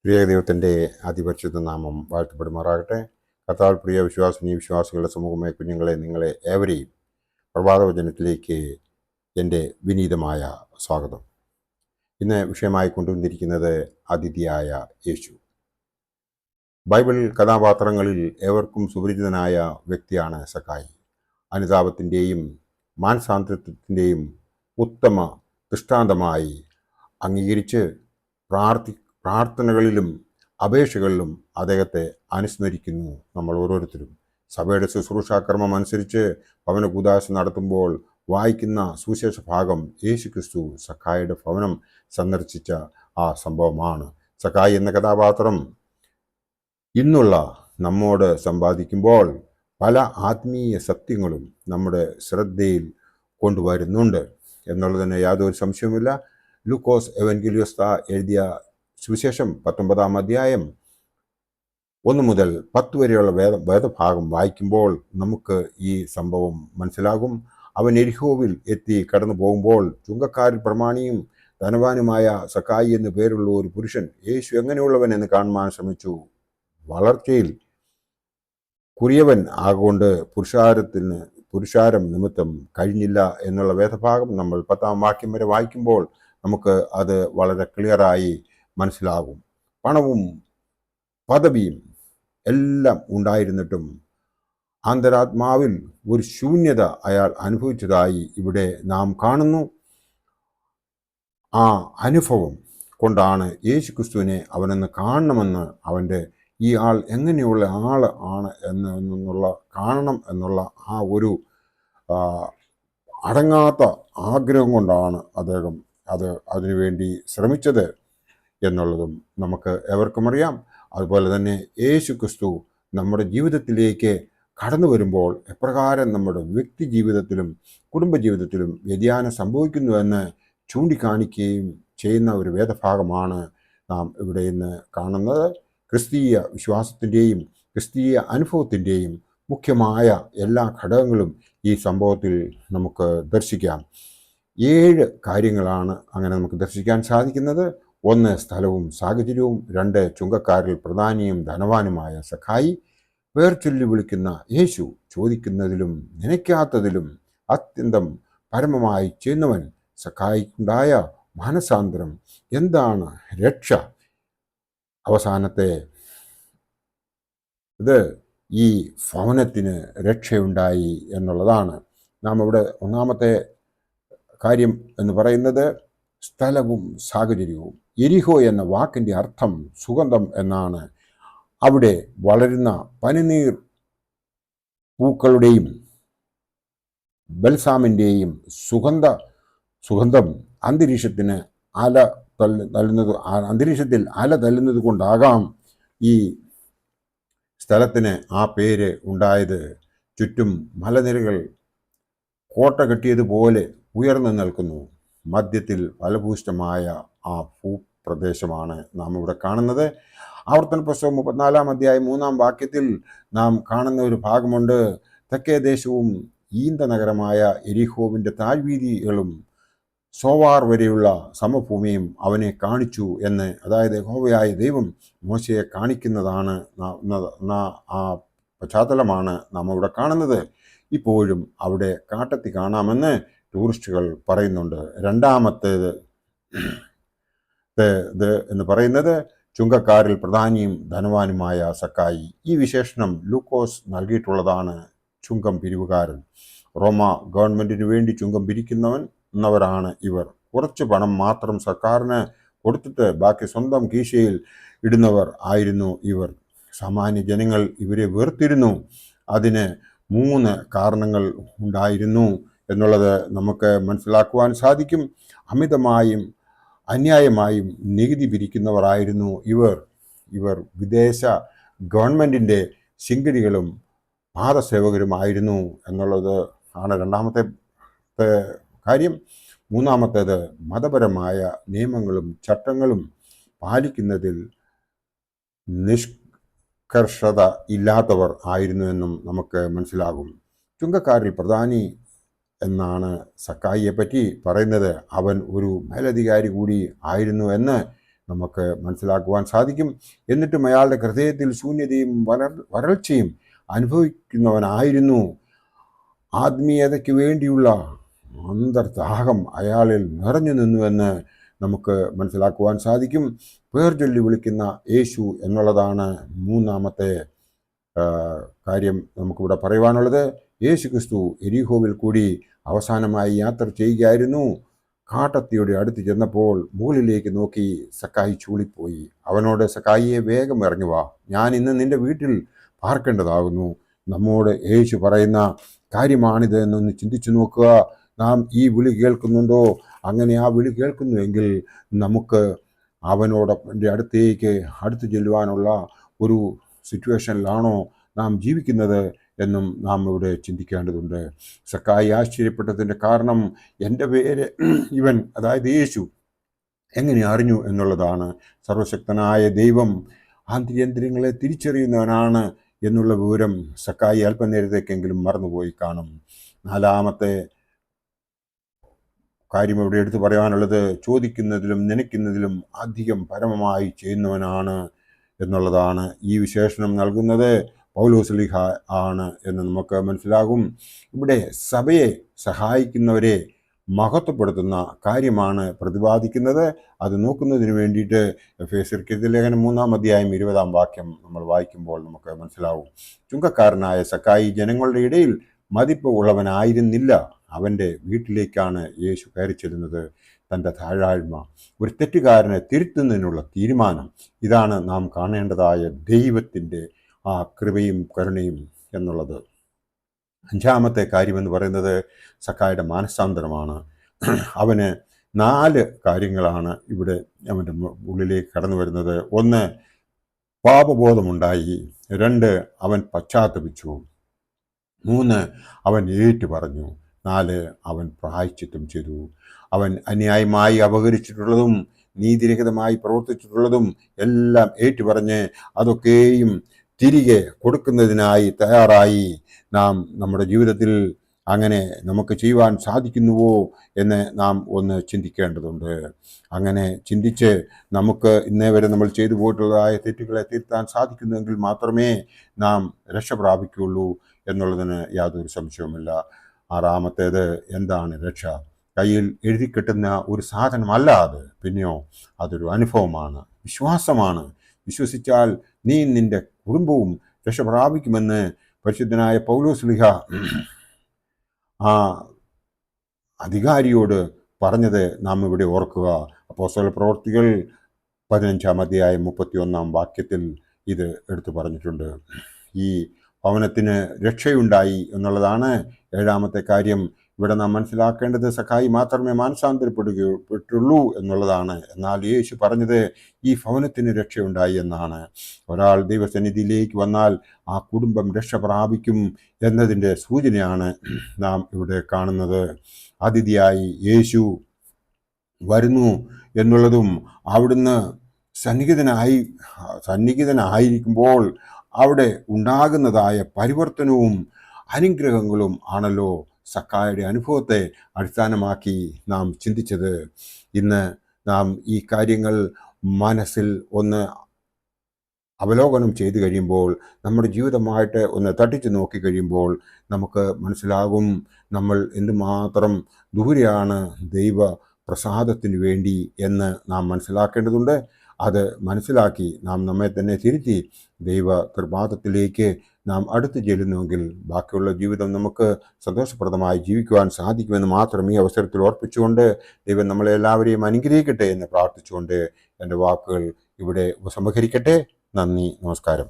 ദൈവത്തിൻ്റെ അതിപരിശുദ്ധ നാമം വാഴ്ത്തപ്പെടുമാറാകട്ടെ. കർത്താവിൽ പ്രിയ വിശ്വാസികളുടെ സമൂഹമായ കുഞ്ഞുങ്ങളെ, നിങ്ങളെ ഏവരെയും പ്രഭാതവചനത്തിലേക്ക് എൻ്റെ വിനീതമായ സ്വാഗതം. ഇന്ന് വിഷയമായി കൊണ്ടുവന്നിരിക്കുന്നത് അതിഥിയായ യേശു. ബൈബിൾ കഥാപാത്രങ്ങളിൽ ഏവർക്കും സുപരിചിതനായ വ്യക്തിയാണ് സക്കായി. അനുതാപത്തിൻ്റെയും മാനസാന്തരത്തിൻ്റെയും ഉത്തമ ദൃഷ്ടാന്തമായി അംഗീകരിച്ച് പ്രാർത്ഥനകളിലും അപേക്ഷകളിലും അദ്ദേഹത്തെ അനുസ്മരിക്കുന്നു നമ്മൾ ഓരോരുത്തരും. സഭയുടെ ശുശ്രൂഷാക്രമം അനുസരിച്ച് ഭവന കൂദാശ നടത്തുമ്പോൾ വായിക്കുന്ന സുവിശേഷ ഭാഗം യേശുക്രിസ്തു സക്കായിയുടെ ഭവനം സന്ദർശിച്ച ആ സംഭവമാണ്. സക്കായി എന്ന കഥാപാത്രം ഇന്നുള്ള നമ്മോട് സംവാദിക്കുമ്പോൾ പല ആത്മീയ സത്യങ്ങളും നമ്മുടെ ശ്രദ്ധയിൽ കൊണ്ടുവരുന്നുണ്ട് എന്നുള്ളതിന് യാതൊരു സംശയവുമില്ല. ലൂക്കോസ് എവൻഗേലിയോസ്ത എഴുതിയ സുവിശേഷം 19-ാം അധ്യായം 1 മുതൽ 10 വരെയുള്ള വേദഭാഗം വായിക്കുമ്പോൾ നമുക്ക് ഈ സംഭവം മനസ്സിലാകും. അവൻ എരിഹോവിൽ എത്തി കടന്നു പോകുമ്പോൾ ചുങ്കക്കാരിൽ പ്രമാണിയും ധനവാനുമായ സക്കായി എന്നു പേരുള്ള ഒരു പുരുഷൻ യേശു എങ്ങനെയുള്ളവൻ എന്ന് കാണുവാൻ ശ്രമിച്ചു. വളർച്ചയിൽ കുറിയവൻ ആകൊണ്ട് പുരുഷാരം നിമിത്തം കഴിഞ്ഞില്ല എന്നുള്ള വേദഭാഗം നമ്മൾ 10-ാം വാക്യം വരെ വായിക്കുമ്പോൾ നമുക്ക് അത് വളരെ ക്ലിയറായി മനസ്സിലാകും. പണവും പദവിയും എല്ലാം ഉണ്ടായിരുന്നിട്ടും അന്തരാത്മാവിൽ ഒരു ശൂന്യത അയാൾ അനുഭവിച്ചതായി ഇവിടെ നാം കാണുന്നു. ആ അനുഭവം കൊണ്ടാണ് യേശു ക്രിസ്തുവിനെ അവനെന്ന് കാണണമെന്ന്, അവൻ്റെ ഈ ആൾ എങ്ങനെയുള്ള ആൾ ആണ് കാണണം എന്നുള്ള ആ ഒരു അടങ്ങാത്ത ആഗ്രഹം കൊണ്ടാണ് അദ്ദേഹം അതിനുവേണ്ടി ശ്രമിച്ചത് എന്നുള്ളതും നമുക്ക് ഏവർക്കും അറിയാം. അതുപോലെ തന്നെ യേശു ക്രിസ്തു നമ്മുടെ ജീവിതത്തിലേക്ക് കടന്നു വരുമ്പോൾ എപ്രകാരം നമ്മുടെ വ്യക്തി ജീവിതത്തിലും കുടുംബജീവിതത്തിലും വ്യതിയാനം സംഭവിക്കുന്നുവെന്ന് ചൂണ്ടിക്കാണിക്കുകയും ചെയ്യുന്ന ഒരു വേദഭാഗമാണ് നാം ഇവിടെ ഇന്ന് കാണുന്നത്. ക്രിസ്തീയ വിശ്വാസത്തിൻ്റെയും ക്രിസ്തീയ അനുഭവത്തിൻ്റെയും മുഖ്യമായ എല്ലാ ഘടകങ്ങളും ഈ സംഭവത്തിൽ നമുക്ക് ദർശിക്കാം. 7 കാര്യങ്ങളാണ് അങ്ങനെ നമുക്ക് ദർശിക്കാൻ സാധിക്കുന്നത്. 1 സ്ഥലവും സാഹചര്യവും, 2 ചുങ്കക്കാരിൽ പ്രധാനിയും ധനവാനുമായ സക്കായി, പേർചൊല്ലി വിളിക്കുന്ന യേശു, ചോദിക്കുന്നതിലും നനയ്ക്കാത്തതിലും അത്യന്തം പരമമായി ചെയ്യുന്നവൻ, സക്കായിക്കുണ്ടായ മാനസാന്തരം, എന്താണ് രക്ഷ, അവസാനത്തെ ഇത് ഈ ഭവനത്തിന് രക്ഷയുണ്ടായി എന്നുള്ളതാണ്. നാം ഇവിടെ 1-ാമത്തെ കാര്യം എന്ന് പറയുന്നത് സ്ഥലവും സാഹചര്യവും. എരിഹോ എന്ന വാക്കിൻ്റെ അർത്ഥം സുഗന്ധം എന്നാണ്. അവിടെ വളരുന്ന പനിനീർ പൂക്കളുടെയും ബൽസാമിൻ്റെയും സുഗന്ധം അന്തരീക്ഷത്തിൽ അല തല്ലുന്നത് കൊണ്ടാകാം ഈ സ്ഥലത്തിന് ആ പേര് ഉണ്ടായത്. ചുറ്റും മലനിരകൾ കോട്ട കെട്ടിയതുപോലെ ഉയർന്നു നിൽക്കുന്നു. മധ്യത്തിൽ ഫലഭൂഷ്ടമായ ആ ഭൂപ്രദേശമാണ് നാം ഇവിടെ കാണുന്നത്. ആവർത്തന പുസ്തകം 34-ാം അധ്യായം 3-ാം വാക്യത്തിൽ നാം കാണുന്ന ഒരു ഭാഗമുണ്ട്. തെക്കേ ദേശവും ഈന്ത നഗരമായ എരിഹോവിൻ്റെ താഴ്വീതികളും സോവാർ വരെയുള്ള സമഭൂമിയും അവനെ കാണിച്ചു എന്ന്, അതായത് യഹോവയായ ദൈവം മോശയെ കാണിക്കുന്നതാണ് ആ പശ്ചാത്തലമാണ് നാം ഇവിടെ കാണുന്നത്. ഇപ്പോഴും അവിടെ കാട്ടത്തി കാണാമെന്ന് ടൂറിസ്റ്റുകൾ പറയുന്നുണ്ട്. 2-ാമത്തേത് എന്ന് പറയുന്നത് ചുങ്കക്കാരിൽ പ്രധാനിയും ധനവാനുമായ സക്കായി. ഈ വിശേഷണം ലൂക്കോസ് നൽകിയിട്ടുള്ളതാണ്. ചുങ്കം പിരിവുകാരൻ, റോമ ഗവൺമെൻറ്റിനു വേണ്ടി ചുങ്കം പിരിക്കുന്നവരാണ് ഇവർ. കുറച്ച് പണം മാത്രം സർക്കാരിന് കൊടുത്തിട്ട് ബാക്കി സ്വന്തം കീശയിൽ ഇടുന്നവർ ആയിരുന്നു ഇവർ. സാമാന്യ ജനങ്ങൾ ഇവരെ വെറുത്തിരുന്നു. അതിന് 3 കാരണങ്ങൾ ഉണ്ടായിരുന്നു എന്നുള്ളത് നമുക്ക് മനസ്സിലാക്കുവാൻ സാധിക്കും. അമിതമായും അന്യായമായും നികുതി പിരിക്കുന്നവരായിരുന്നു ഇവർ വിദേശ ഗവൺമെൻറ്റിൻ്റെ ശിങ്കിടികളും പാദസേവകരുമായിരുന്നു എന്നുള്ളത് ആണ് 2-ാമത്തെ കാര്യം. 3-ാമത്തേത് മതപരമായ നിയമങ്ങളും ചട്ടങ്ങളും പാലിക്കുന്നതിൽ നിഷ്കർഷത ഇല്ലാത്തവർ ആയിരുന്നുവെന്നും നമുക്ക് മനസ്സിലാകും. ചുങ്കക്കാരിൽ പ്രധാനി എന്നാണ് സക്കായിയെ പറ്റി പറയുന്നത്. അവൻ ഒരു മേലധികാരി കൂടി ആയിരുന്നു എന്ന് നമുക്ക് മനസ്സിലാക്കുവാൻ സാധിക്കും. എന്നിട്ടും അയാളുടെ ഹൃദയത്തിൽ ശൂന്യതയും വരൾച്ചയും അനുഭവിക്കുന്നവനായിരുന്നു. ആത്മീയതയ്ക്ക് വേണ്ടിയുള്ള അന്തർദാഹം അയാളിൽ നിറഞ്ഞു നിന്നുവെന്ന് നമുക്ക് മനസ്സിലാക്കുവാൻ സാധിക്കും. പേർ ചൊല്ലി വിളിക്കുന്ന യേശു എന്നുള്ളതാണ് മൂന്നാമത്തെ കാര്യം നമുക്കിവിടെ പറയുവാനുള്ളത്. യേശു ക്രിസ്തു എരിഹോവിൽ കൂടി അവസാനമായി യാത്ര ചെയ്യുകയായിരുന്നു. കാട്ടത്തിയുടെ അടുത്ത് ചെന്നപ്പോൾ മുകളിലേക്ക് നോക്കി സക്കായി ചൂളിപ്പോയി. അവനോട്, സക്കായിയെ വേഗം ഇറങ്ങി വാ, ഞാൻ ഇന്ന് നിന്റെ വീട്ടിൽ പാർക്കേണ്ടതാകുന്നു. നമ്മോട് യേശു പറയുന്ന കാര്യമാണിത് എന്നൊന്ന് ചിന്തിച്ചു നോക്കുക. നാം ഈ വിളി കേൾക്കുന്നുണ്ടോ? അങ്ങനെ ആ വിളി കേൾക്കുന്നുവെങ്കിൽ നമുക്ക് അവനോടൊപ്പം അടുത്ത് ചെല്ലുവാനുള്ള ഒരു സിറ്റുവേഷനിലാണോ നാം ജീവിക്കുന്നത് എന്നും നാം ഇവിടെ ചിന്തിക്കേണ്ടതുണ്ട്. സക്കായി ആശ്ചര്യപ്പെട്ടതിൻ്റെ കാരണം എൻ്റെ പേര് ഇവൻ, അതായത് യേശു, എങ്ങനെ അറിഞ്ഞു എന്നുള്ളതാണ്. സർവശക്തനായ ദൈവം ആന്തരികേന്ദ്രിയങ്ങളെ തിരിച്ചറിയുന്നവനാണ് എന്നുള്ള വിവരം സക്കായി അല്പനേരത്തേക്കെങ്കിലും മറന്നുപോയി കാണും. നാലാമത്തെ കാര്യം ഇവിടെ എടുത്തു പറയാനുള്ളത്, ചോദിക്കുന്നതിലും നനയ്ക്കുന്നതിലും അധികം പരമമായി ചെയ്യുന്നവനാണ് എന്നുള്ളതാണ്. ഈ വിശേഷണം നൽകുന്നത് പൗലോസ്ലീഹ ആണ് എന്ന് നമുക്ക് മനസ്സിലാകും. ഇവിടെ സഭയെ സഹായിക്കുന്നവരെ മഹത്വപ്പെടുത്തുന്ന കാര്യമാണ് പ്രതിപാദിക്കുന്നത്. അത് നോക്കുന്നതിന് വേണ്ടിയിട്ട് എഫേസ്യർക്കെഴുതിയ ലേഖനം 3-ാം അധ്യായം 20-ാം വാക്യം നമ്മൾ വായിക്കുമ്പോൾ നമുക്ക് മനസ്സിലാവും. ചുങ്കക്കാരനായ സക്കായി ജനങ്ങളുടെ ഇടയിൽ മതിപ്പ് ഉള്ളവനായിരുന്നില്ല. അവൻ്റെ വീട്ടിലേക്കാണ് യേശു കയറി ചെല്ലുന്നത്. തൻ്റെ താഴാഴ്മ, ഒരു തെറ്റുകാരനെ തിരുത്തുന്നതിനുള്ള തീരുമാനം, ഇതാണ് നാം കാണേണ്ടതായ ദൈവത്തിൻ്റെ ആ കൃപയും കരുണയും എന്നുള്ളത്. അഞ്ചാമത്തെ കാര്യമെന്ന് പറയുന്നത് സക്കായുടെ മാനസാന്തരമാണ്. അവന് 4 കാര്യങ്ങളാണ് ഇവിടെ അവൻ്റെ ഉള്ളിലേക്ക് കടന്നു വരുന്നത്. 1, പാപബോധമുണ്ടായി. 2, അവൻ പശ്ചാത്തപിച്ചു. 3, അവൻ ഏറ്റു പറഞ്ഞു. 4, അവൻ പ്രായശ്ചിത്തം ചെയ്തു. അവൻ അന്യായമായി അപഹരിച്ചിട്ടുള്ളതും നീതിരഹിതമായി പ്രവർത്തിച്ചിട്ടുള്ളതും എല്ലാം ഏറ്റുപറഞ്ഞ് അതൊക്കെയും തിരികെ കൊടുക്കുന്നതിനായി തയ്യാറായി നാം നമ്മുടെ ജീവിതത്തിൽ അങ്ങനെ നമുക്ക് ചെയ്യുവാൻ സാധിക്കുന്നുവോ എന്ന് നാം ഒന്ന് ചിന്തിക്കേണ്ടതുണ്ട്. അങ്ങനെ ചിന്തിച്ച് നമുക്ക് ഇന്നേ വരെ നമ്മൾ ചെയ്തു പോയിട്ടുള്ളതായ തെറ്റുകളെ തിരുത്താൻ സാധിക്കുന്നുവെങ്കിൽ മാത്രമേ നാം രക്ഷ പ്രാപിക്കുകയുള്ളൂ എന്നുള്ളതിന് യാതൊരു സംശയവുമില്ല. ആറാമത്തേത്, എന്താണ് രക്ഷ? കയ്യിൽ എഴുതി കിട്ടുന്ന ഒരു സാധനമല്ല അത്, പിന്നെയോ അതൊരു അനുഭവമാണ്, വിശ്വാസമാണ്. വിശ്വസിച്ചാൽ നീ നിന്റെ കുടുംബവും രക്ഷ പ്രാപിക്കുമെന്ന് പരിശുദ്ധനായ പൗലോസ്ലീഹ ആ അധികാരിയോട് പറഞ്ഞത് നാം ഇവിടെ ഓർക്കുക. അപ്പോസ്തല പ്രവൃത്തികൾ 15-ാം അധ്യായം 31-ാം വാക്യത്തിൽ ഇത് എടുത്തു പറഞ്ഞിട്ടുണ്ട്. ഈ ഭവനത്തിന് രക്ഷയുണ്ടായി എന്നുള്ളതാണ് 7-ാമത്തെ കാര്യം. ഇവിടെ നാം മനസ്സിലാക്കേണ്ടത് സഖായി മാത്രമേ മാനസാന്തരപ്പെടുകയുള്ളൂ എന്നുള്ളതാണ്. എന്നാൽ യേശു പറഞ്ഞത് ഈ ഭവനത്തിന് രക്ഷയുണ്ടായി എന്നാണ്. ഒരാൾ ദൈവസന്നിധിയിലേക്ക് വന്നാൽ ആ കുടുംബം രക്ഷ പ്രാപിക്കും എന്നതിൻ്റെ സൂചനയാണ് നാം ഇവിടെ കാണുന്നത്. അതിഥിയായി യേശു വരുന്നു എന്നുള്ളതും അവിടുന്ന് സന്നിഹിതനായിരിക്കുമ്പോൾ അവിടെ ഉണ്ടാകുന്നതായ പരിവർത്തനവും അനുഗ്രഹങ്ങളും ആണല്ലോ സക്കായുടെ അനുഭവത്തെ അടിസ്ഥാനമാക്കി നാം ചിന്തിച്ചത്. ഇന്ന് നാം ഈ കാര്യങ്ങൾ മനസ്സിൽ ഒന്ന് അവലോകനം ചെയ്തു കഴിയുമ്പോൾ, നമ്മുടെ ജീവിതമായിട്ട് ഒന്ന് തട്ടിച്ചു നോക്കി കഴിയുമ്പോൾ നമുക്ക് മനസ്സിലാകും നമ്മൾ എന്തുമാത്രം ദൂരെയാണ് ദൈവ പ്രസാദത്തിന് വേണ്ടി എന്ന് നാം മനസ്സിലാക്കേണ്ടതുണ്ട്. അത് മനസ്സിലാക്കി നാം നമ്മെ തന്നെ തിരുത്തി ദൈവ കൃപാദത്തിലേക്ക് നാം അടുത്ത് ചെല്ലുന്നുവെങ്കിൽ ബാക്കിയുള്ള ജീവിതം നമുക്ക് സന്തോഷപ്രദമായി ജീവിക്കുവാൻ സാധിക്കുമെന്ന് മാത്രം ഈ അവസരത്തിൽ ഓർപ്പിച്ചുകൊണ്ട് ദൈവം നമ്മളെല്ലാവരെയും അനുഗ്രഹിക്കട്ടെ എന്ന് പ്രാർത്ഥിച്ചുകൊണ്ട് എൻ്റെ വാക്കുകൾ ഇവിടെ ഉപസംഹരിക്കട്ടെ. നന്ദി, നമസ്കാരം.